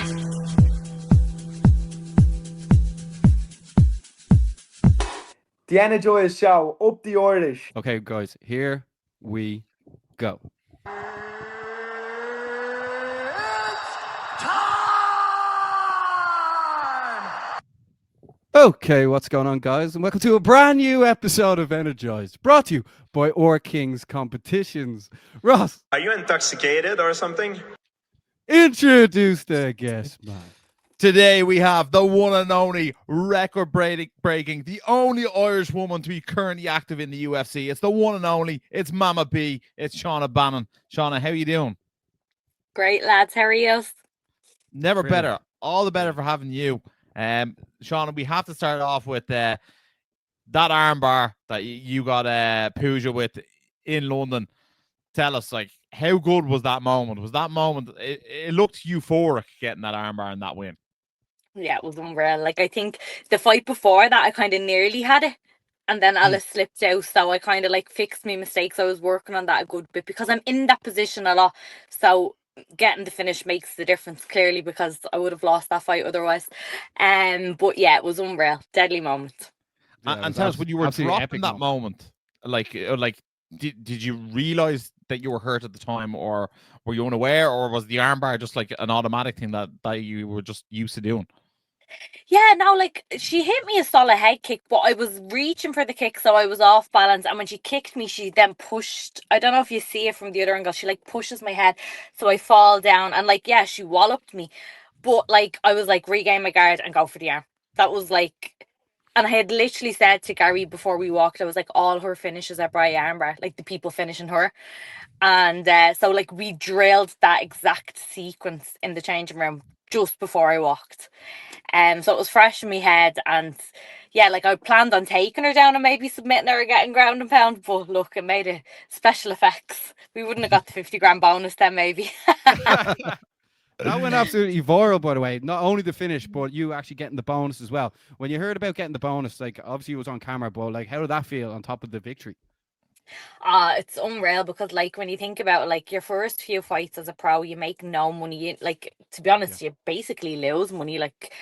The Energized Show, up the Irish. Okay, guys, here we go. Okay, what's going on, guys? And welcome to a brand new episode of Energized, brought to you by Or Kings Competitions. Ross, are you intoxicated or something? Introduce the guest, man. Today we have the one and only record-breaking, the only Irish woman to be currently active in the UFC. It's the one and only. It's Mama B. It's Shauna Bannon. Shauna, how you doing? Great, lads. How are you? Never better. All the better for having you. Shauna, we have to start off with that armbar that you got Pooja with in London. Tell us, like, how good was that moment? Was that moment? It looked euphoric getting that armbar and that win. Yeah, it was unreal. Like, I think the fight before that, I kind of nearly had it. And then Alice slipped out. So I kind of like fixed my mistakes. I was working on that a good bit because I'm in that position a lot. So getting the finish makes the difference, clearly, because I would have lost that fight otherwise. But yeah, it was unreal. Deadly moment. Yeah, and tell us, when you were dropping that moment, like did you realize that you were hurt at the time, or were you unaware, or was the armbar just like an automatic thing that you were just used to doing? Yeah, no, like, she hit me a solid head kick, but I was reaching for the kick, so I was off balance. And when she kicked me, she then pushed. I don't know if you see it from the other angle. She like pushes my head, so I fall down. And like, yeah, she walloped me, but like, I was like, regain my guard and go for the arm. That was like, and I had literally said to Gary before we walked, I was like, all her finishes are by armbar, like the people finishing her. And so like, we drilled that exact sequence in the changing room just before I walked. So it was fresh in my head, and yeah, like, I planned on taking her down and maybe submitting her or getting ground and pound, but look, it made it special effects. We wouldn't have got the 50 grand bonus then, maybe. That went absolutely viral, by the way. Not only the finish, but you actually getting the bonus as well. When you heard about getting the bonus, like, obviously it was on camera, but like, how did that feel on top of the victory? It's unreal, because like, when you think about it, like, your first few fights as a pro, you make no money. Like, to be honest, you basically lose money, like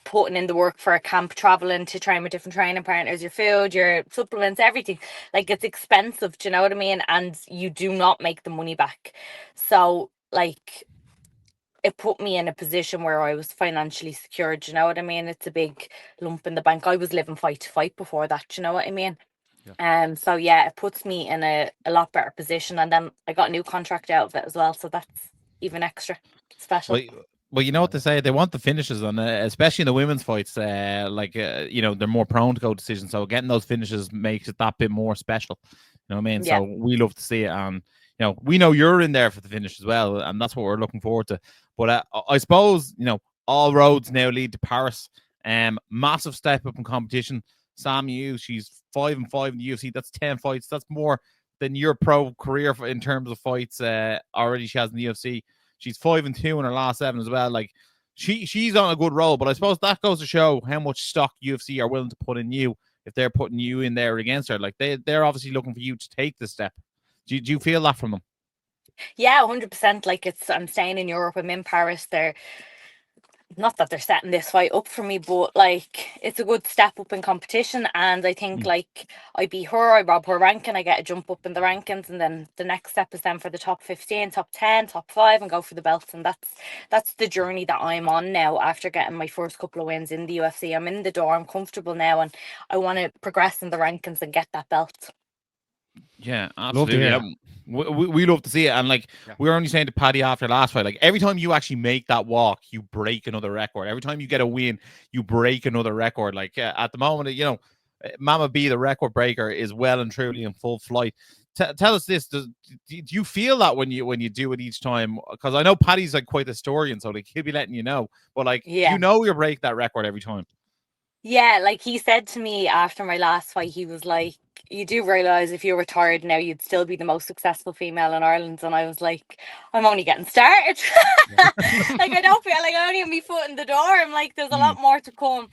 putting in the work for a camp, traveling to train with different training partners, your food, your supplements, everything. Like, it's expensive, do you know what I mean? And you do not make the money back. So like, it put me in a position where I was financially secure, do you know what I mean? It's a big lump in the bank. I was living fight to fight before that, do you know what I mean? Yeah. So yeah, it puts me in a lot better position, and then I got a new contract out of it as well, so that's even extra special. Well, you know what they say, they want the finishes, and especially in the women's fights, they're more prone to go decision, so getting those finishes makes it that bit more special, you know what I mean? Yeah. So we love to see it, and we know you're in there for the finish as well, and that's what we're looking forward to. But I suppose all roads now lead to Paris. Massive step up in competition. Sam Yu, she's 5-5 in the UFC. That's 10 fights. That's more than your pro career in terms of fights already she has in the UFC. She's 5-2 in her last 7 as well. Like, she's on a good roll, but I suppose that goes to show how much stock UFC are willing to put in you if they're putting you in there against her. Like, they're obviously looking for you to take the step. Do you feel that from them? Yeah, 100%. Like, I'm staying in Europe. I'm in Paris. They're not that they're setting this fight up for me, but like, it's a good step up in competition. And I think like, I beat her, I rob her ranking, I get a jump up in the rankings, and then the next step is then for the top 15, top 10, top 5, and go for the belts. And that's the journey that I'm on now after getting my first couple of wins in the UFC. I'm in the door, I'm comfortable now, and I want to progress in the rankings and get that belt. Yeah, absolutely. We love to see it. And like, we were only saying to Paddy after last fight, like, every time you actually make that walk, you break another record. Every time you get a win, you break another record. Like, at the moment, Mama B, the record breaker, is well and truly in full flight. Tell us this: do you feel that when you do it each time? Because I know Paddy's like quite the historian, so like, he'll be letting you know. But like, you break that record every time. Yeah, like, he said to me after my last fight, he was like, you do realize if you retired now, you'd still be the most successful female in Ireland. And I was like, I'm only getting started. Like, I don't feel like I only have my foot in the door. I'm like, there's a lot more to come.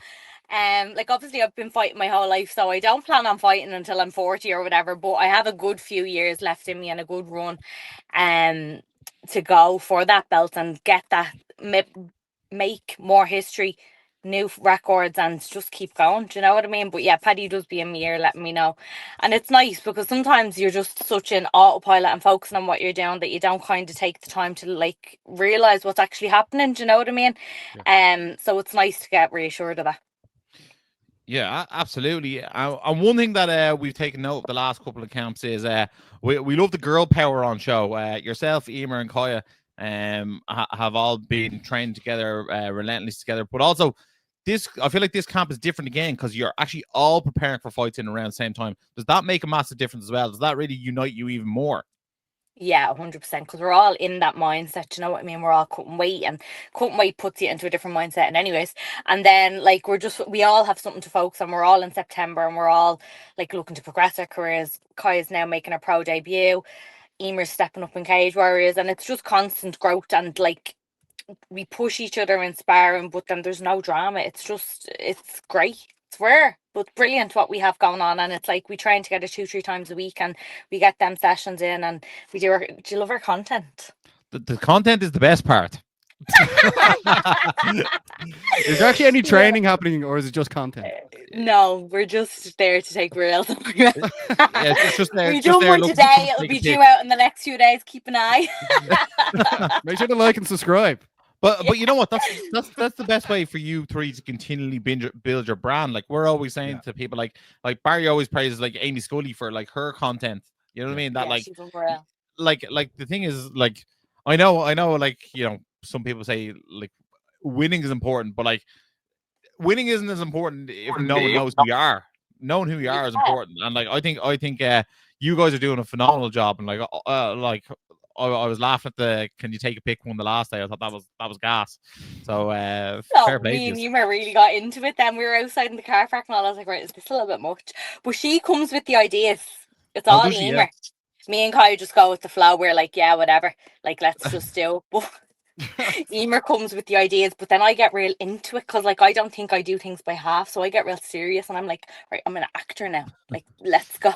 Like, obviously I've been fighting my whole life, so I don't plan on fighting until I'm 40 or whatever, but I have a good few years left in me and a good run to go for that belt and get that make more history, new records, and just keep going. Do you know what I mean? But yeah, Paddy does be in my ear letting me know. And it's nice because sometimes you're just such an autopilot and focusing on what you're doing that you don't kind of take the time to like realize what's actually happening. Do you know what I mean? So it's nice to get reassured of that. Yeah, absolutely. And one thing that we've taken note of the last couple of camps is we love the girl power on show. Yourself, Emer, and Kaya have all been trained together, relentless together. But also, I feel like this camp is different again because you're actually all preparing for fights in around the same time. Does that make a massive difference as well? Does that really unite you even more? Yeah, 100%, because we're all in that mindset, you know what I mean? We're all cutting weight, and cutting weight puts you into a different mindset. And anyways, and then like we all have something to focus on. We're all in September, and we're all like looking to progress our careers. Kaya's now making her pro debut. Emer's stepping up in Cage Warriors, and it's just constant growth, and like we push each other in sparring, but then there's no drama. It's great. It's rare, but brilliant what we have going on. And it's like we train together 2-3 times a week, and we get them sessions in, and do you love our content? The content is the best part. Is there actually any training happening, or is it just content? No, we're just there to take reels. Yeah, it's just there. We do one today. It'll be due out in the next few days. Keep an eye. Make sure to like and subscribe. But you know what? That's the best way for you three to continually build your brand. Like we're always saying to people, like Barry always praises like Amy Scully for like her content. You know what I mean? That like the thing is like I know like you know some people say like winning is important, but like winning isn't as important if no one knows who you are. Knowing who you are is important, and like I think you guys are doing a phenomenal job, and like I was laughing at the "Can you take a pic" one the last day. I thought that was gas. So fair play. Me and Emer really got into it. Then we were outside in the car park, and I was like, right, is this a little bit much? But she comes with the ideas. It's all Emer. Yeah. Me and Kyle just go with the flow. We're like, yeah, whatever. Like, let's just do. But Emer comes with the ideas, but then I get real into it because, like, I don't think I do things by half. So I get real serious, and I'm like, right, I'm an actor now. Like, let's go.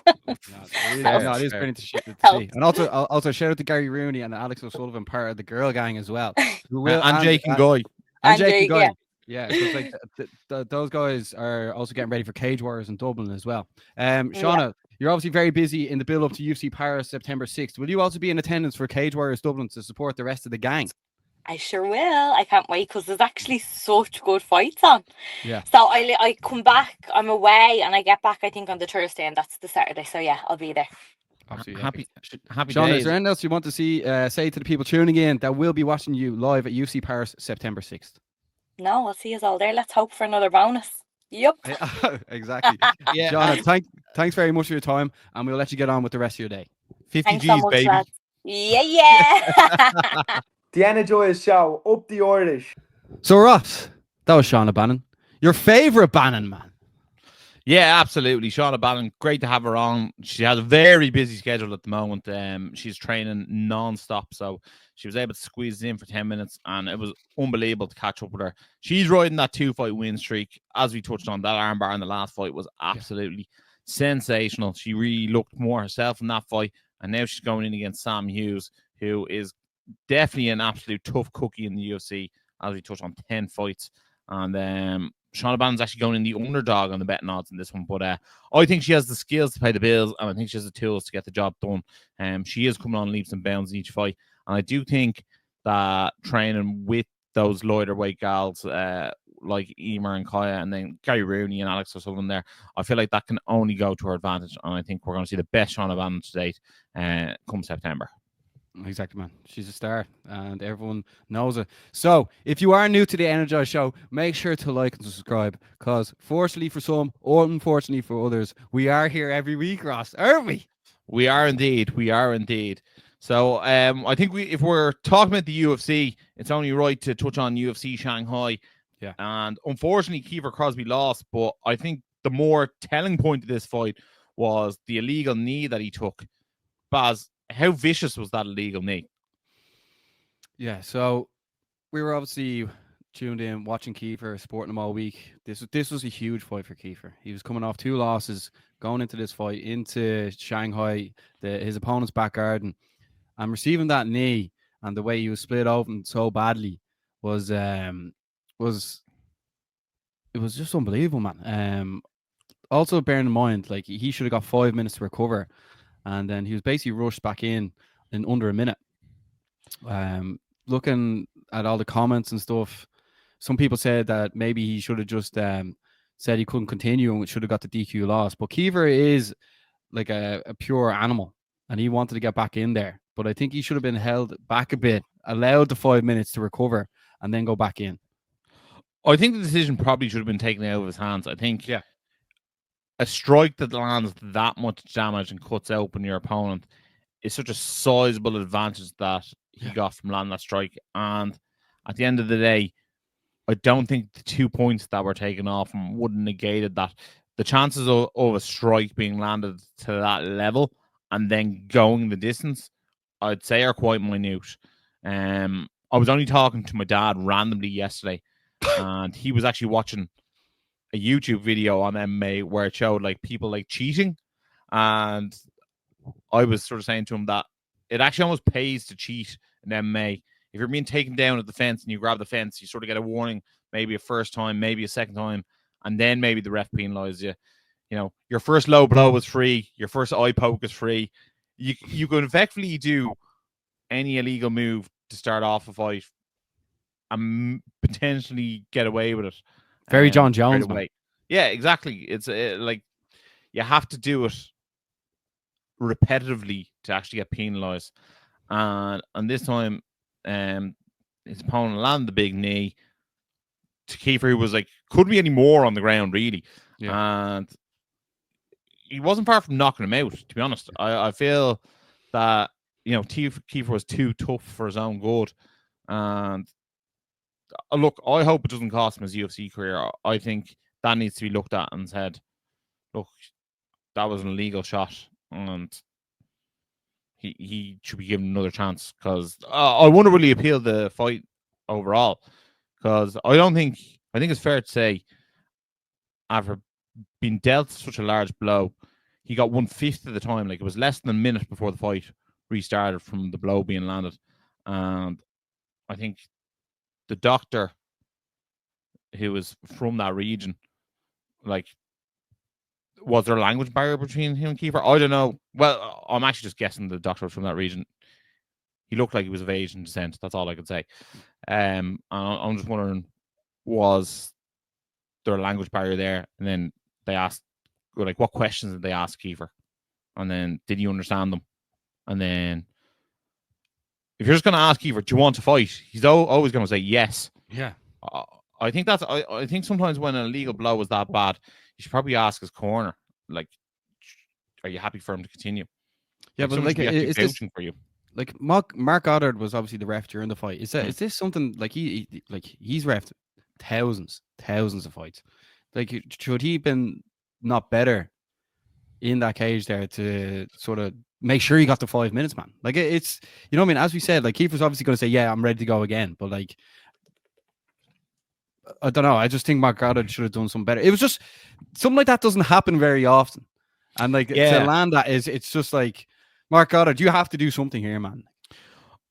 It is brilliant to see. And also shout out to Gary Rooney and Alex O'Sullivan, part of the girl gang as well. And Jake and Guy. And Jake and Guy. Yeah, so it's like those guys are also getting ready for Cage Warriors in Dublin as well. Shauna, you're obviously very busy in the build up to UFC Paris September 6th. Will you also be in attendance for Cage Warriors Dublin to support the rest of the gang? I sure will. I can't wait because there's actually such good fights on. Yeah. So I come back, I'm away, and I get back I think on the Thursday, and that's the Saturday. So yeah, I'll be there. Absolutely happy Shauna, days. is there anything else you want to say to the people tuning in that will be watching you live at UFC Paris September 6th? No, I'll see you all there. Let's hope for another bonus. Yep. Exactly. Yeah. Shauna, thanks very much for your time, and we'll let you get on with the rest of your day. 50 Thanks G's, so much, baby. lads. Yeah. The Energized Show, up the Irish. So Ross, that was Shauna Bannon. Your favourite Bannon, man. Yeah, absolutely. Shauna Bannon, great to have her on. She has a very busy schedule at the moment. She's training non-stop, so she was able to squeeze it in for 10 minutes, and it was unbelievable to catch up with her. She's riding that 2-fight win streak. As we touched on, that armbar in the last fight was absolutely sensational. She really looked more herself in that fight, and now she's going in against Sam Hughes, who is definitely an absolute tough cookie in the UFC, as we touched on, 10 fights. And Shauna Bannon's actually going in the underdog on the betting odds in this one. But I think she has the skills to pay the bills, and I think she has the tools to get the job done. She is coming on leaps and bounds in each fight. And I do think that training with those lighter weight gals like Emer and Kaya, and then Gary Rooney and Alex O'Sullivan there, I feel like that can only go to her advantage. And I think we're going to see the best Shauna Bannon to date come September. Exactly, man. She's a star, and everyone knows it. So, if you are new to the Energized Show, make sure to like and subscribe, because fortunately for some, or unfortunately for others, we are here every week, Ross, aren't we? We are indeed. We are indeed. So, I think if we're talking about the UFC, it's only right to touch on UFC Shanghai. Yeah. And unfortunately, Kiefer Crosbie lost, but I think the more telling point of this fight was the illegal knee that he took. Baz, how vicious was that illegal knee? Yeah, so we were obviously tuned in, watching Kiefer, supporting him all week. This was a huge fight for Kiefer. He was coming off 2 losses, going into this fight, into Shanghai, his opponent's back garden, and receiving that knee, and the way he was split open so badly was it was just unbelievable, man. Also bearing in mind, like he should have got 5 minutes to recover, and then he was basically rushed back in under a minute. Looking at all the comments and stuff, some people said that maybe he should have just said he couldn't continue and should have got the DQ loss. But Kiefer is like a pure animal, and he wanted to get back in there. But I think he should have been held back a bit, allowed the 5 minutes to recover, and then go back in. I think the decision probably should have been taken out of his hands. I think a strike that lands that much damage and cuts open your opponent is such a sizable advantage that he got from landing that strike. And at the end of the day, I don't think the 2 points that were taken off him would have negated that. The chances of a strike being landed to that level and then going the distance, I'd say, are quite minute. I was only talking to my dad randomly yesterday, and he was actually watching a YouTube video on MMA where it showed like people like cheating, and I was sort of saying to him that it actually almost pays to cheat in MMA. If you're being taken down at the fence and you grab the fence, you sort of get a warning, maybe a first time, maybe a second time, and then maybe the ref penalizes you. You know, your first low blow is free, your first eye poke is free. You could effectively do any illegal move to start off a fight and potentially get away with it. Very John Jones, man. Yeah, exactly. It's like you have to do it repetitively to actually get penalized. And this time, his opponent landed the big knee to Kiefer, who was like, couldn't be any more on the ground, really. Yeah. And he wasn't far from knocking him out, to be honest. I feel that, you know, Kiefer was too tough for his own good. And look, I hope it doesn't cost him his UFC career. I think that needs to be looked at and said, look, that was an illegal shot, and he should be given another chance, because I wouldn't really appeal the fight overall, because I think it's fair to say, after being dealt such a large blow, he got 1/5 of the time. Like, it was less than a minute before the fight restarted from the blow being landed. And I think the doctor who was from that region, like, was there a language barrier between him and Kiefer? I don't know. Well, I'm actually just guessing the doctor was from that region. He looked like he was of Asian descent. That's all I could say. I'm just wondering, was there a language barrier there? And then they asked, like, what questions did they ask Kiefer? And then, did you understand them? And then, if you're just going to ask Kiefer, do you want to fight? He's always going to say yes. Yeah. I think I think sometimes when an illegal blow is that bad, you should probably ask his corner, like, are you happy for him to continue? Yeah, but like, is this for you? Like, Mark Goddard was obviously the ref during the fight. Is this something like he's refed thousands of fights? Like, should he been not better in that cage there to sort of make sure he got the 5 minutes, man? Like, it's, you know what I mean? As we said, like, Kiefer's obviously going to say, yeah, I'm ready to go again. But, like, I don't know. I just think Mark Goddard should have done something better. It was just something like that doesn't happen very often. And, like, to land that it's just like, Mark Goddard, you have to do something here, man.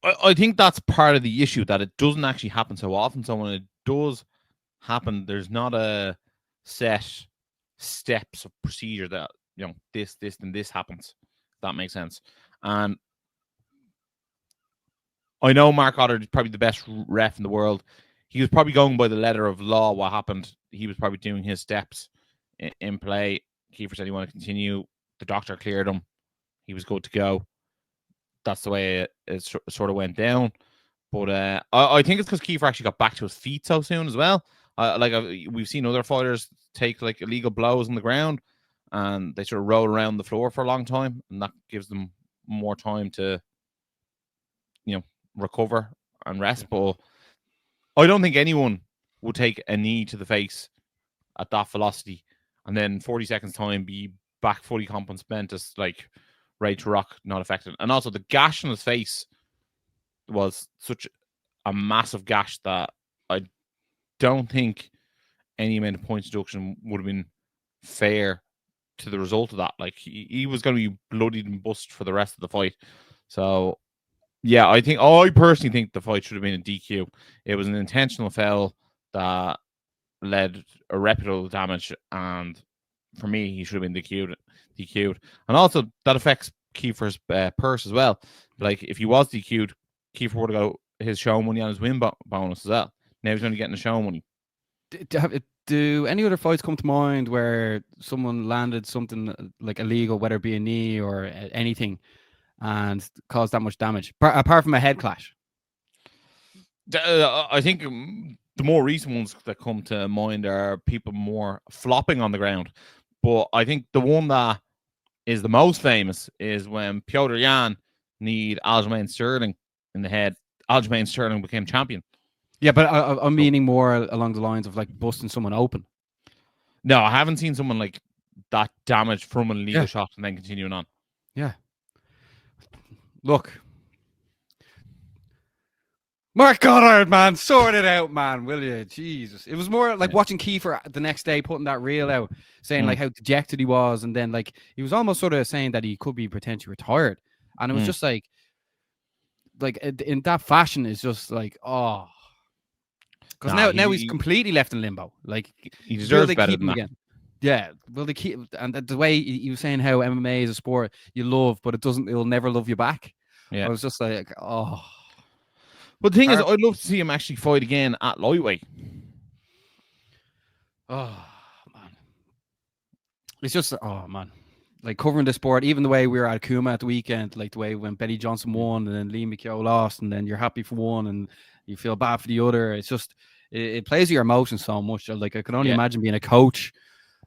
I think that's part of the issue, that it doesn't actually happen so often. So when it does happen, there's not a set steps of procedure that, you know, this, and this happens. If that makes sense. And I know Mark Goddard is probably the best ref in the world. He was probably going by the letter of law. What happened? He was probably doing his steps in play. Kiefer said he wanted to continue. The doctor cleared him. He was good to go. That's the way it sort of went down. But I think it's because Kiefer actually got back to his feet so soon as well. We've seen other fighters take, like, illegal blows on the ground, and they sort of roll around the floor for a long time, and that gives them more time to, you know, recover and rest. But I don't think anyone would take a knee to the face at that velocity and then 40 seconds time be back fully compensated, like, ready to rock, not affected. And also, the gash on his face was such a massive gash that I don't think any amount of points deduction would have been fair to the result of that. Like, he was going to be bloodied and bust for the rest of the fight. So Yeah, I personally think the fight should have been a DQ. It was an intentional foul that led irreparable damage, and for me, he should have been DQ'd. And also that affects Kiefer's purse as well. Like if he was DQ'd, Kiefer would have got his show money on his win bonus as well. Now he's only getting the show money. Do any other fights come to mind where someone landed something like illegal, whether it be a knee or anything, and caused that much damage, apart from a head clash? I think the more recent ones that come to mind are people more flopping on the ground. But I think the one that is the most famous is when Piotr Jan kneed Aljamain Sterling in the head. Aljamain Sterling became champion. Yeah, but I'm meaning more along the lines of like busting someone open. No, I haven't seen someone like that damaged from an illegal shot and then continuing on. Yeah. Look. Mark Goddard, man, sort it out, man, will you? Jesus. It was more like watching Kiefer the next day putting that reel out, saying like how dejected he was, and then like he was almost sort of saying that he could be potentially retired. And it was just like in that fashion, it's just like, oh. Because now he's completely left in limbo. Like he deserves better than that. Again? Yeah, well, they keep, and the way he was saying how MMA is a sport you love, but it'll never love you back. Yeah, I was just like, oh. But the thing is, I'd love to see him actually fight again at lightweight. Oh man, it's just man. Like covering the sport, even the way we were at Akuma at the weekend, like the way when Betty Johnson won and then Lee McKeown lost, and then you're happy for one and you feel bad for the other. It's just it plays with your emotions so much. Like I can only imagine being a coach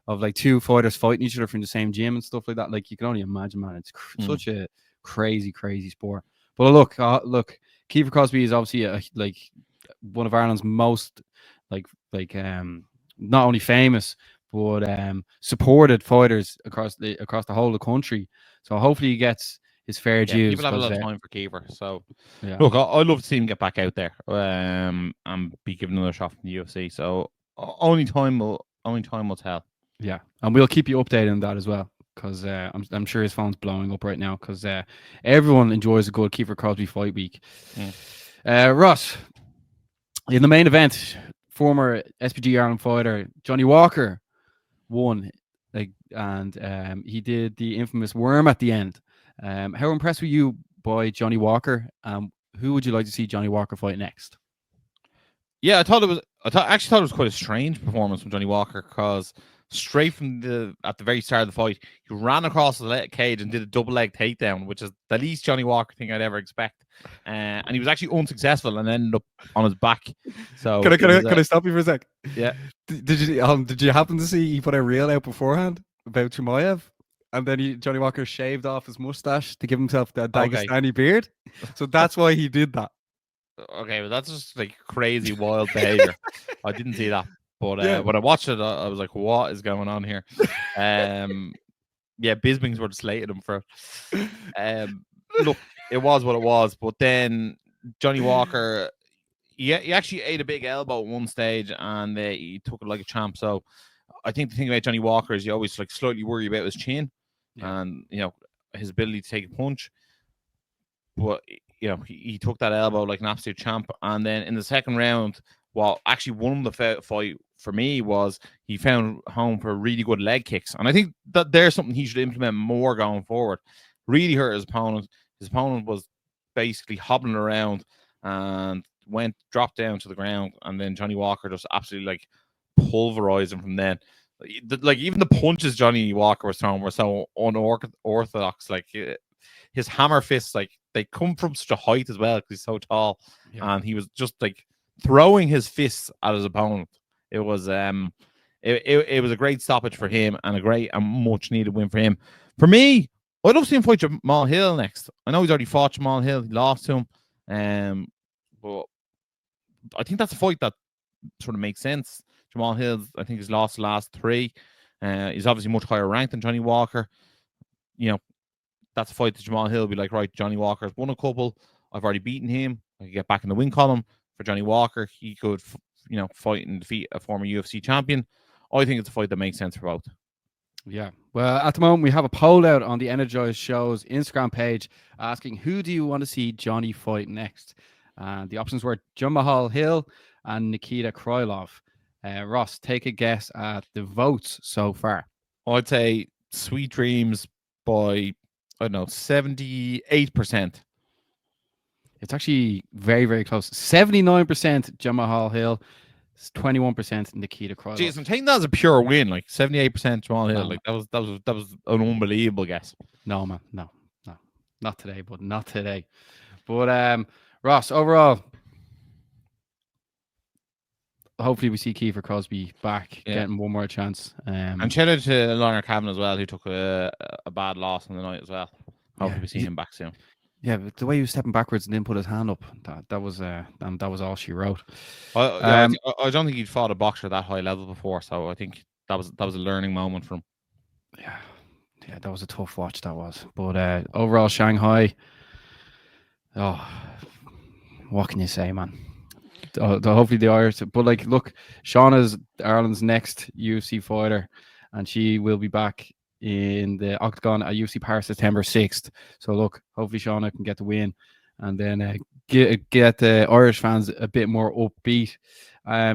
of like two fighters fighting each other from the same gym and stuff like that. Like you can only imagine, man. It's such a crazy sport. But look, Kiefer Crosbie is obviously like one of Ireland's most like not only famous but supported fighters across the whole of the country. So hopefully he gets his fair dues. People have a lot of time for Kiefer. So look, I'd love to see him get back out there and be given another shot from the UFC. So only time will tell. Yeah, and we'll keep you updated on that as well, because I'm sure his phone's blowing up right now, because everyone enjoys a good Kiefer Crosbie fight week. Ross, in the main event, former SPG Ireland fighter Johnny Walker won, and he did the infamous worm at the end. How impressed were you by Johnny Walker? Who would you like to see Johnny Walker fight next? Yeah, I actually thought it was quite a strange performance from Johnny Walker, because straight from at the very start of the fight, he ran across the cage and did a double leg takedown, which is the least Johnny Walker thing I'd ever expect. And he was actually unsuccessful and ended up on his back. So can I stop you for a sec? Yeah. Did you happen to see he put a reel out beforehand about Chimaev? And then Johnny Walker shaved off his mustache to give himself that Dagestani beard. So that's why he did that. Okay, well, that's just like crazy, wild behavior. I didn't see that. But when I watched it, I was like, what is going on here? Bisbings were slated him for look, it was what it was. But then Johnny Walker, he actually ate a big elbow at one stage, and he took it like a champ. So I think the thing about Johnny Walker is you always like slightly worry about his chin and his ability to take a punch. But he took that elbow like an absolute champ. And then in the second round, actually won the fight for me was he found home for really good leg kicks. And I think that there's something he should implement more going forward. Really hurt his opponent. His opponent was basically hobbling around and dropped down to the ground. And then Johnny Walker just absolutely like pulverized him from then. Like even the punches Johnny Walker was throwing were so unorthodox. Like his hammer fists, like they come from such a height as well because he's so tall. And he was just like throwing his fists at his opponent. It was it was a great stoppage for him and a great and much needed win for him. For me, I'd love to see him fight Jamal Hill next. I know he's already fought Jamal Hill, he lost to him, but I think that's a fight that sort of makes sense. Jamal Hill, I think, he's lost the last 3. He's obviously much higher ranked than Johnny Walker. That's a fight that Jamal Hill will be like, right, Johnny Walker's won a couple. I've already beaten him. I can get back in the win column. For Johnny Walker, he could, fight and defeat a former UFC champion. I think it's a fight that makes sense for both. Yeah. Well, at the moment, we have a poll out on the Energized Show's Instagram page asking, who do you want to see Johnny fight next? The options were Jamahal Hill and Nikita Krylov. Ross, take a guess at the votes so far. I'd say Sweet Dreams by, I don't know, 78%. It's actually very, very close. 79% Jamahal Hill, 21% Nikita Krylov. Jeez, I'm taking that as a pure win, like 78% Jamal Hill. No. Like that was an unbelievable guess. No, man, no, not today, but not today. But Ross, overall, hopefully we see Kiefer Crosbie back, getting one more chance. And shout out to Lorna Cavan as well, who took a bad loss on the night as well. Hopefully we see him back soon. Yeah, but the way he was stepping backwards and didn't put his hand up, that was all she wrote. I don't think he'd fought a boxer at that high level before, so I think that was a learning moment for him. Yeah, that was a tough watch. That was, but overall, Shanghai. Oh, what can you say, man? Hopefully the Irish, but like, look, Shauna's Ireland's next UFC fighter, and she will be back in the octagon at UFC Paris September 6th. So look, hopefully Shauna can get the win, and then get the Irish fans a bit more upbeat.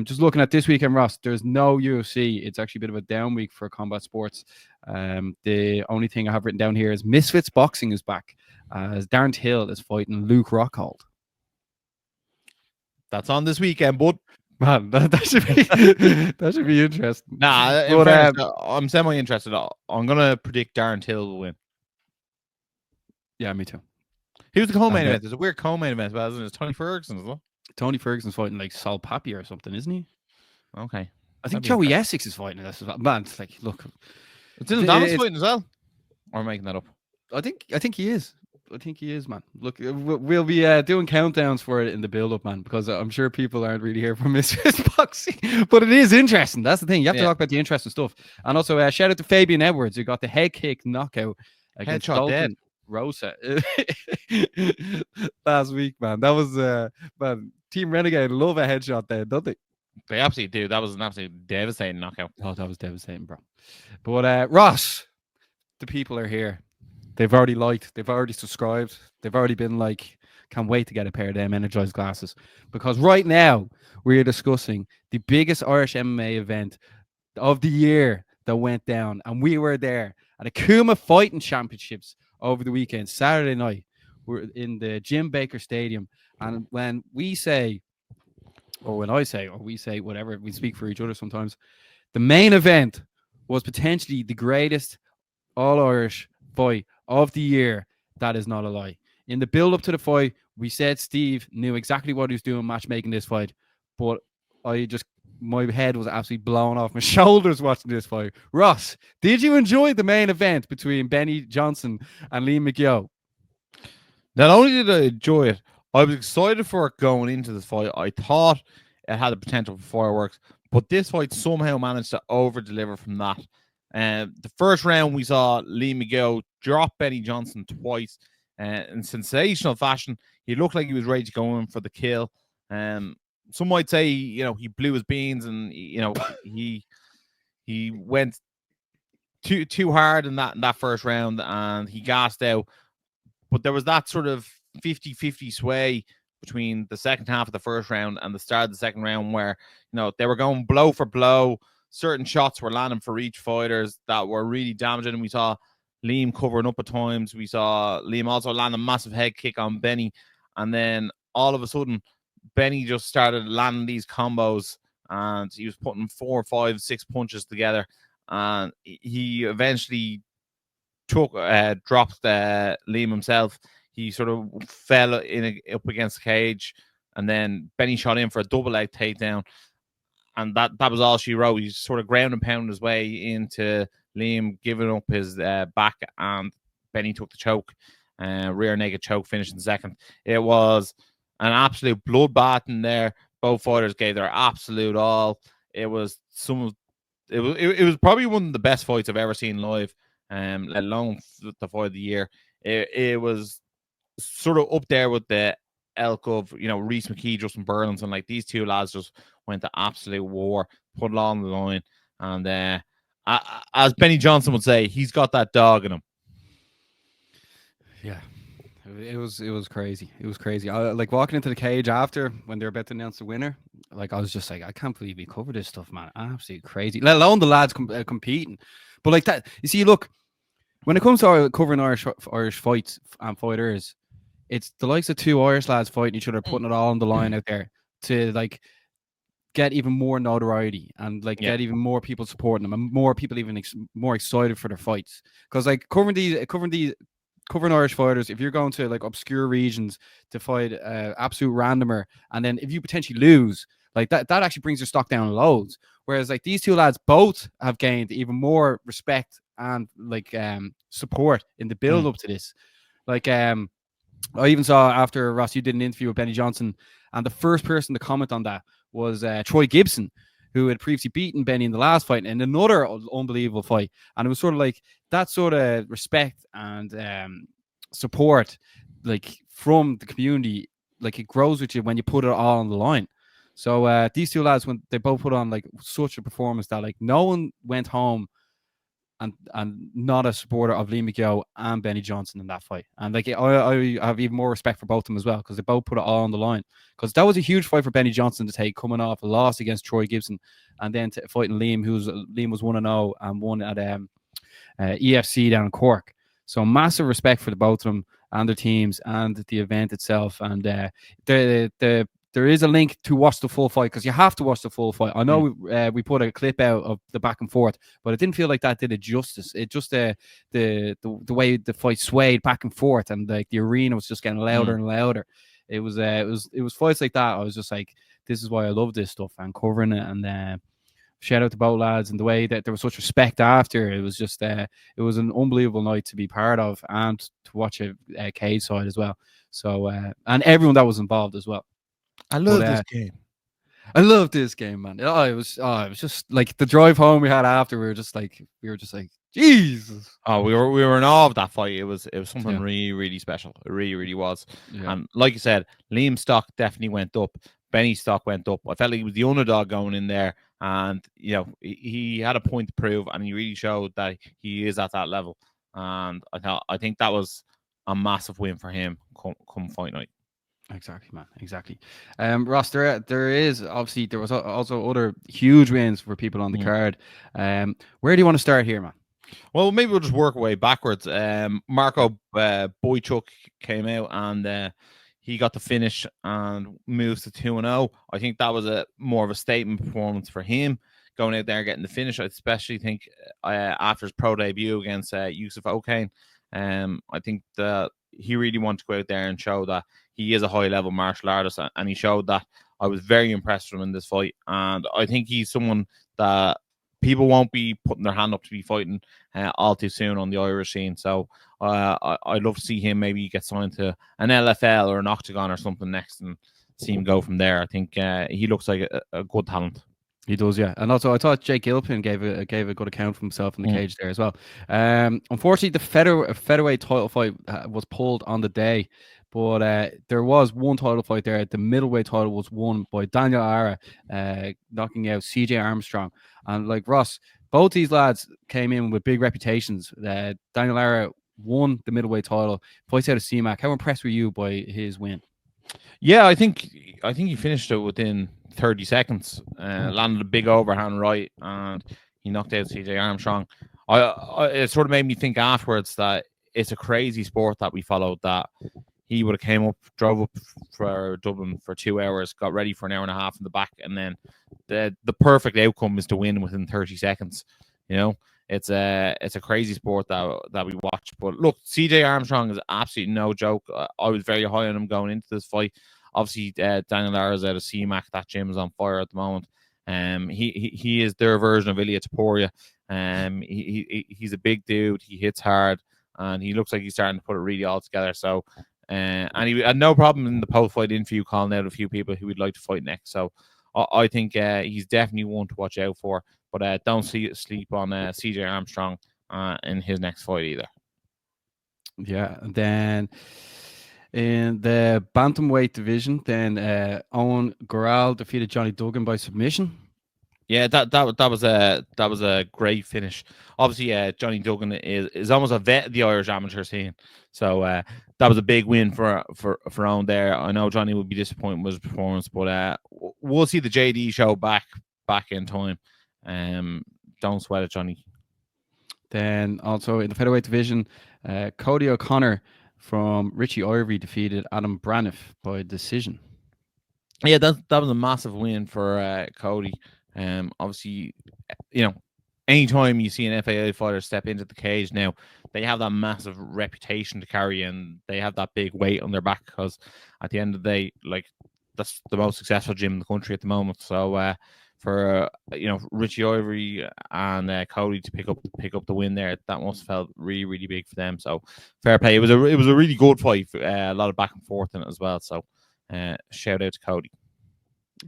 Just looking at this weekend, Ross, there's no UFC. It's actually a bit of a down week for combat sports. The only thing I have written down here is Misfits Boxing is back, as Darren Till is fighting Luke Rockhold. That's on this weekend, bud. Man, that should be interesting. Nah, but, I'm semi-interested. I'm gonna predict Darren Till will win. Yeah, me too. He was the co-main event. There's a weird co-main event, but isn't it? It's Tony Ferguson, isn't it? Tony Ferguson's fighting like Sol Papi or something, isn't he? Okay. I think Joey Essex is fighting this as well. Man, it's like, look, Dylan Donald's fighting as well. Or am I making that up? I think he is. I think he is, man. Look, we'll be doing countdowns for it in the build-up, man, because I'm sure people aren't really here for Misfits Boxing, but it is interesting. That's the thing. You have to talk about the interesting stuff. And also, shout out to Fabian Edwards, who got the head kick knockout against Dalton Rosa last week, man. That was man. Team Renegade love a headshot there, don't they? They absolutely do. That was an absolutely devastating knockout. Oh, that was devastating, bro. But Ross, the people are here. They've already liked, they've already subscribed, they've already been like, can't wait to get a pair of them Energized glasses. Because right now, we're discussing the biggest Irish MMA event of the year that went down. And we were there at Akuma Fighting Championships over the weekend, Saturday night. We're in the Jim Baker Stadium. And when we say, or when I say, or we say, whatever, we speak for each other sometimes, the main event was potentially the greatest all-Irish fight of the year. That is not a lie. In the build-up to the fight, we said Steve knew exactly what he was doing matchmaking this fight, but my head was absolutely blown off my shoulders watching this fight. Ross, did you enjoy the main event between Benny Johnson and Liam McGill? Not only did I enjoy it, I was excited for it going into this fight. I thought it had the potential for fireworks, but this fight somehow managed to over-deliver from that. The first round, we saw Liam McGill drop Benny Johnson twice in sensational fashion. He looked like he was ready to go in for the kill. Some might say, he blew his beans and, he went too hard in that first round and he gassed out. But there was that sort of 50-50 sway between the second half of the first round and the start of the second round where, they were going blow for blow. Certain shots were landing for each fighters that were really damaging. And we saw Liam covering up at times. We saw Liam also land a massive head kick on Benny. And then all of a sudden, Benny just started landing these combos and he was putting 4, 5, 6 punches together. And he eventually dropped Liam himself. He sort of fell up against the cage. And then Benny shot in for a double leg takedown. And that was all she wrote. He sort of ground and pounded his way into Liam, giving up his back, and Benny took the choke, rear naked choke, finishing second. It was an absolute bloodbath in there. Both fighters gave their absolute all. It was probably one of the best fights I've ever seen live, let alone the fight of the year. It was sort of up there with the elk of Reece McKee, Justin Burlinson. Like these two lads just went to absolute war, put it all on the line, and as Benny Johnson would say, he's got that dog in him. Yeah. It was crazy. It was crazy. I, like walking into the cage after when they were about to announce the winner. Like I was just like, I can't believe we covered this stuff, man. Absolutely crazy. Let alone the lads competing. But like that, you see, look, when it comes to covering Irish fights and fighters, it's the likes of two Irish lads fighting each other, putting it all on the line out there to like get even more notoriety and like get even more people supporting them and more people even more excited for their fights. Because like covering Irish fighters, if you're going to like obscure regions to fight absolute randomer, and then if you potentially lose, like that actually brings your stock down loads. Whereas like these two lads both have gained even more respect and like support in the build up to this. Like I even saw after Ross, you did an interview with Benny Johnson, and the first person to comment on that was Troy Gibson, who had previously beaten Benny in the last fight in another unbelievable fight. And it was sort of like that sort of respect and support, like from the community, like it grows with you when you put it all on the line. So these two lads, when they both put on like such a performance that like no one went home and not a supporter of Lee McGill and Benny Johnson in that fight. And like I have even more respect for both of them as well, because they both put it all on the line. Because that was a huge fight for Benny Johnson to take, coming off a loss against Troy Gibson, and then fighting Liam, Liam was 1-0 and won at EFC down in Cork. So massive respect for the both of them and their teams and the event itself. And there is a link to watch the full fight, because you have to watch the full fight. I know we put a clip out of the back and forth, but it didn't feel like that did it justice. It just the way the fight swayed back and forth, and like the arena was just getting louder and louder. It was fights like that. I was just like, this is why I love this stuff and covering it. And shout out to both lads, and the way that there was such respect after. It was just it was an unbelievable night to be part of and to watch a cage side as well. So and everyone that was involved as well. I love this game. I love this game, man. It was just like the drive home we had after. We were just like, Jesus. Oh, we were in awe of that fight. It was something really, really special. It really, really was. Yeah. And like you said, Liam's stock definitely went up. Benny's stock went up. I felt like he was the underdog going in there, and you know he had a point to prove, and he really showed that he is at that level. And I think that was a massive win for him come fight night. Exactly, man. Exactly. Ross, there is obviously there was also other huge wins for people on the card. Where do you want to start here, man? Well, maybe we'll just work our way backwards. Marco Boychuk came out and he got the finish and moves to 2-0. I think that was more of a statement performance for him, going out there and getting the finish. I especially think after his pro debut against Yusuf Okane, I think that he really wanted to go out there and show that he is a high-level martial artist, and he showed that. I was very impressed with him in this fight, and I think he's someone that people won't be putting their hand up to be fighting all too soon on the Irish scene. So I'd love to see him maybe get signed to an LFL or an Octagon or something next and see him go from there. I think he looks like a good talent. He does, yeah. And also, I thought Jake Gilpin gave a good account for himself in the cage there as well. Unfortunately, the featherweight title fight was pulled on the day, but there was one title fight there. The middleweight title was won by Daniel Ara, knocking out CJ Armstrong. And like Ross, both these lads came in with big reputations. Daniel Ara won the middleweight title, fights out of CMAC. How impressed were you by his win? Yeah, I think he finished it within 30 seconds. Landed a big overhand right, and he knocked out CJ Armstrong. It sort of made me think afterwards that it's a crazy sport that we followed, that he would have came up, drove up for Dublin for 2 hours, got ready for an hour and a half in the back, and then the perfect outcome is to win within 30 seconds. You know, it's a crazy sport that we watch. But look, CJ Armstrong is absolutely no joke. I was very high on him going into this fight. Obviously, Daniel Lara's out of CMAC. That gym is on fire at the moment. He is their version of Ilya Taporia. He's a big dude. He hits hard, and he looks like he's starting to put it really all together. So, and he had no problem in the post-fight interview calling out a few people who would like to fight next. So, I think he's definitely one to watch out for. But don't sleep on CJ Armstrong in his next fight either. Yeah, and then in the bantamweight division, then Owen Goral defeated Johnny Duggan by submission. Yeah, that was a great finish. Obviously, Johnny Duggan is almost a vet of the Irish amateur scene, so that was a big win for Owen there. I know Johnny would be disappointed with his performance, but we'll see the JD show back in time. Don't sweat it, Johnny. Then also in the featherweight division, Cody O'Connor from Richie Ivory defeated Adam Braniff by decision. Yeah, that was a massive win for Cody. Obviously, anytime you see an FAI fighter step into the cage now, they have that massive reputation to carry, and they have that big weight on their back, because at the end of the day, like, that's the most successful gym in the country at the moment. So for Richie Ivory and Cody to pick up the win there, that must have felt really, really big for them. So fair play. It was a really good fight. A lot of back and forth in it as well. So shout out to Cody.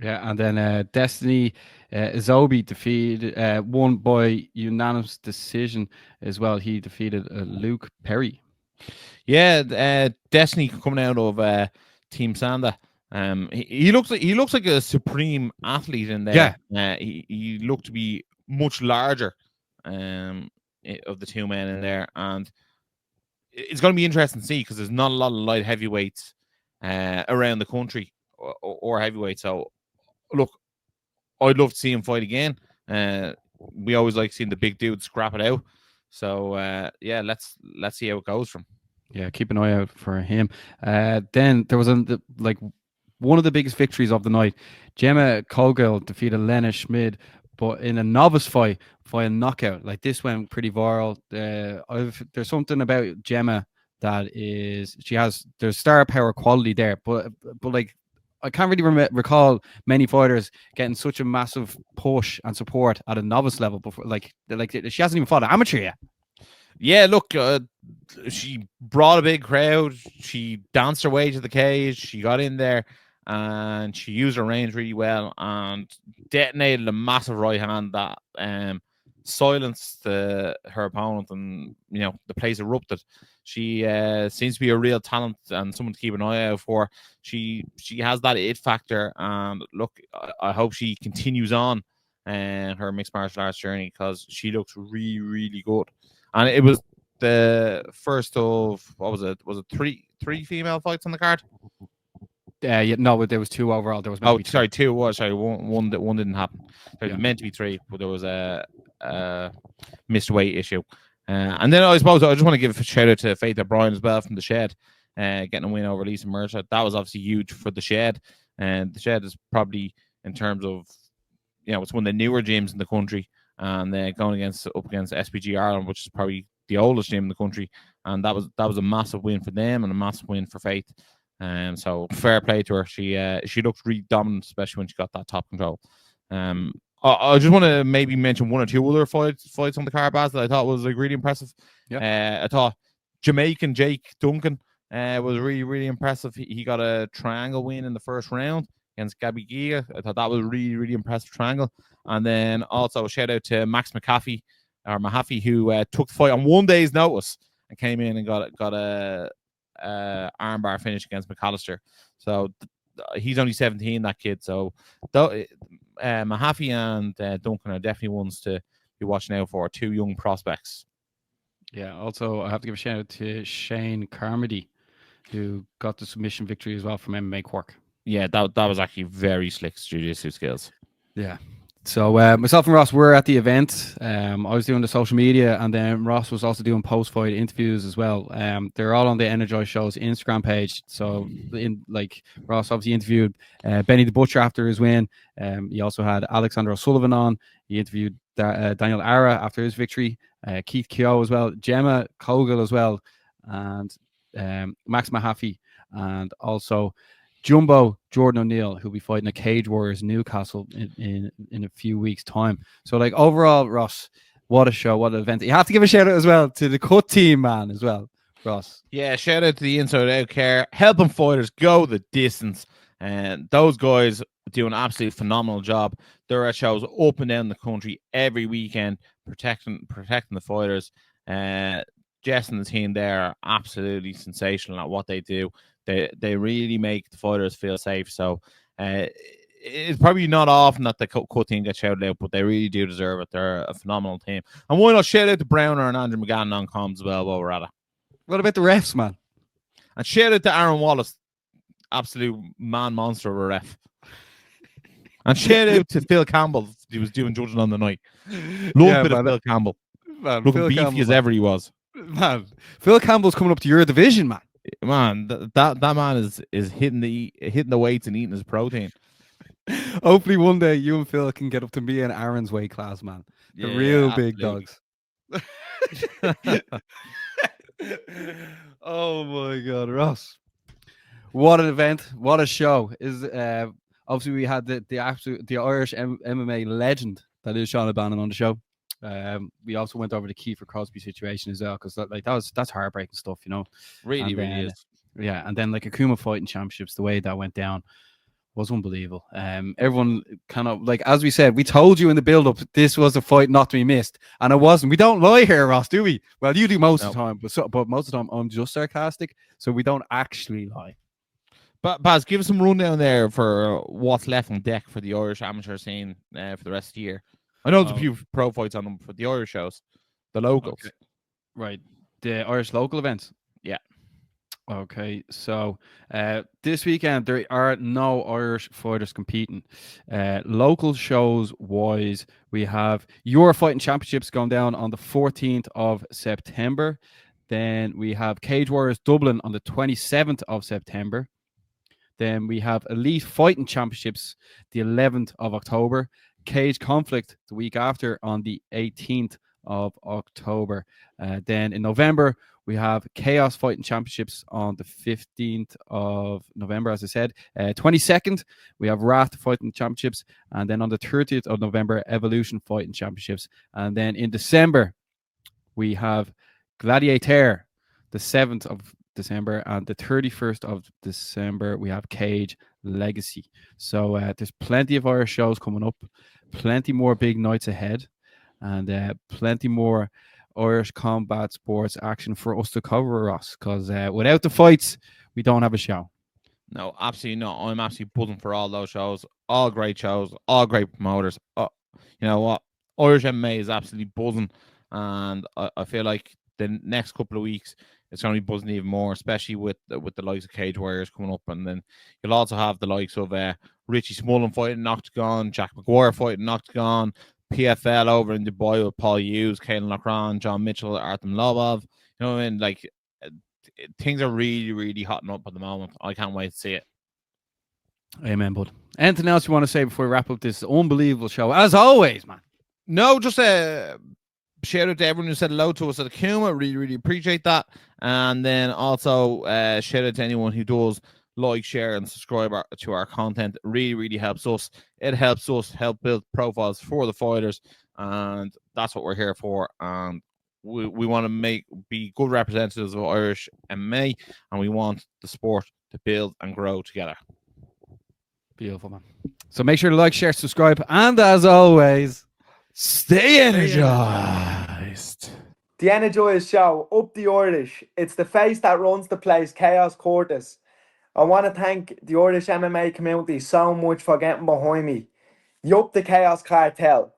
Yeah, and then Destiny Izobi won by unanimous decision as well. He defeated Luke Perry. Yeah, Destiny coming out of Team Sanda. He looks like a supreme athlete in there. Yeah. He looked to be much larger of the two men in there, and it's going to be interesting to see, because there's not a lot of light heavyweights around the country or heavyweights. So look, I'd love to see him fight again. We always like seeing the big dudes scrap it out. So yeah, let's see how it goes from. Yeah, keep an eye out for him. Then there was one of the biggest victories of the night. Gemma Kogel defeated Lena Schmid, but in a novice fight via knockout. Like, this went pretty viral. There's something about Gemma that there's star power quality there, but like, I can't really recall many fighters getting such a massive push and support at a novice level before. Like she hasn't even fought an amateur yet. Yeah, look, she brought a big crowd. She danced her way to the cage. She got in there, and she used her range really well and detonated a massive right hand that silenced her opponent, and the place erupted. She seems to be a real talent and someone to keep an eye out for. She has that it factor, and look, I hope she continues on her mixed martial arts journey, because she looks really, really good. And it was the first of, what was it? Was it three female fights on the card? Yeah, no, there was two overall. There was two was one didn't happen. There was meant to be three, but there was a missed weight issue. And then I suppose I just want to give a shout out to Faith O'Brien as well from the Shed, getting a win over Lisa Mercer. That was obviously huge for the Shed, and the Shed is probably, in terms of, it's one of the newer gyms in the country, and going up against SPG Ireland, which is probably the oldest gym in the country, and that was a massive win for them and a massive win for Faith. So fair play to her. She looked really dominant, especially when she got that top control. I just want to maybe mention one or two other fights on the card, Baz, that I thought was really impressive. Yeah. I thought Jamaican Jake Duncan was really, really impressive. He got a triangle win in the first round against Gabby Giga. I thought that was really, really impressive triangle. And then also a shout out to Max Mahaffey, who took the fight on one day's notice and came in and got a armbar finish against McAllister. So he's only 17, that kid. So Mahaffey and Duncan are definitely ones to be watching out for. Two young prospects. Yeah. Also, I have to give a shout out to Shane Carmody, who got the submission victory as well from MMA Cork. Yeah, that was actually very slick jiu-jitsu skills. Yeah. So myself and Ross were at the event. I was doing the social media, and then Ross was also doing post-fight interviews as well. They're all on the Energized Show's Instagram page. So Ross obviously interviewed Benny the Butcher after his win. He also had Alexander O'Sullivan on. He interviewed Daniel Ara after his victory. Keith Keogh as well. Gemma Kogel as well. And Max Mahaffey. And also Jumbo Jordan O'Neill, who'll be fighting a Cage Warriors Newcastle in a few weeks' time. So, overall, Ross, what a show, what an event. You have to give a shout out as well to the cut team, man, as well, Ross. Yeah, shout out to the Inside Out Care, helping fighters go the distance. And those guys do an absolutely phenomenal job. There are shows up and down the country every weekend, protecting the fighters. Jess and the team there are absolutely sensational at what they do. They really make the fighters feel safe. So it's probably not often that the cut team gets shouted out, but they really do deserve it. They're a phenomenal team. And why not shout out to Browner and Andrew McGann on comms as well while we're at it. What about the refs, man? And shout out to Aaron Wallace, absolute man monster of a ref. And shout out to Phil Campbell, he was doing judging on the night. Love bit of Phil Campbell. Man, looking Phil beefy Campbell, as ever he was. Man, Phil Campbell's coming up to your division, man. Man, that man is hitting the weights and eating his protein. Hopefully one day you and Phil can get up to me and Aaron's weight class, man. The real big dogs. Oh my God, Ross! What an event! What a show! Is obviously we had the Irish MMA legend that is Shauna Bannon on the show. We also went over the Kiefer Crosbie situation as well, because that's heartbreaking stuff, you know. Really is. Yeah, and then like Akuma fighting championships, the way that went down was unbelievable. Everyone kind of, like, as we said, we told you in the build-up this was a fight not to be missed, and it wasn't. We don't lie here, Ross, do we? Well, you do most of the time, but most of the time I'm just sarcastic, so we don't actually lie. But Baz, give us some rundown there for what's left on deck for the Irish amateur scene for the rest of the year. I know there's a few pro fights on them for the Irish shows, the locals. Okay. Right, the Irish local events. Yeah. Okay, so this weekend there are no Irish fighters competing. Local shows wise, we have Euro Fighting Championships going down on the 14th of September. Then we have Cage Warriors Dublin on the 27th of September. Then we have Elite Fighting Championships the 11th of October. Cage Conflict the week after on the 18th of October. Then in November, we have Chaos Fighting Championships on the 15th of November, as I said. 22nd, we have Wrath Fighting Championships. And then on the 30th of November, Evolution Fighting Championships. And then in December, we have Gladiator, the 7th of December. And the 31st of December, we have Cage Legacy. So there's plenty of Irish shows coming up. Plenty more big nights ahead. And plenty more Irish combat sports action for us to cover, us, because without the fights, we don't have a show. No, absolutely not. I'm absolutely buzzing for all those shows. All great shows, all great promoters. You know what? Irish MMA is absolutely buzzing, and I feel like the next couple of weeks it's going to be buzzing even more, especially with the likes of Cage Warriors coming up, and then you'll also have the likes of Richie Smullen fighting in Octagon, Jack McGuire fighting in Octagon, PFL over in Dubai with Paul Hughes, Caelan Lachran, John Mitchell, Artem Lobov. You know what I mean? Like, things are really, really hotting up at the moment. I can't wait to see it. Amen, bud. Anything else you want to say before we wrap up this unbelievable show? As always, man. No, just a shout out to everyone who said hello to us at Akuma. Really, really appreciate that. And then also shout out to anyone who does like, share, and subscribe to our content. It really, really helps us. It helps us help build profiles for the fighters, and that's what we're here for. And we want to be good representatives of Irish MMA, and we want the sport to build and grow together. Beautiful, man. So make sure to like, share, subscribe, and as always, stay energized. The Energized Show, up the Irish. It's the face that runs the place, Chaos Curtis. I want to thank the Irish MMA community so much for getting behind me. You up the Chaos Cartel.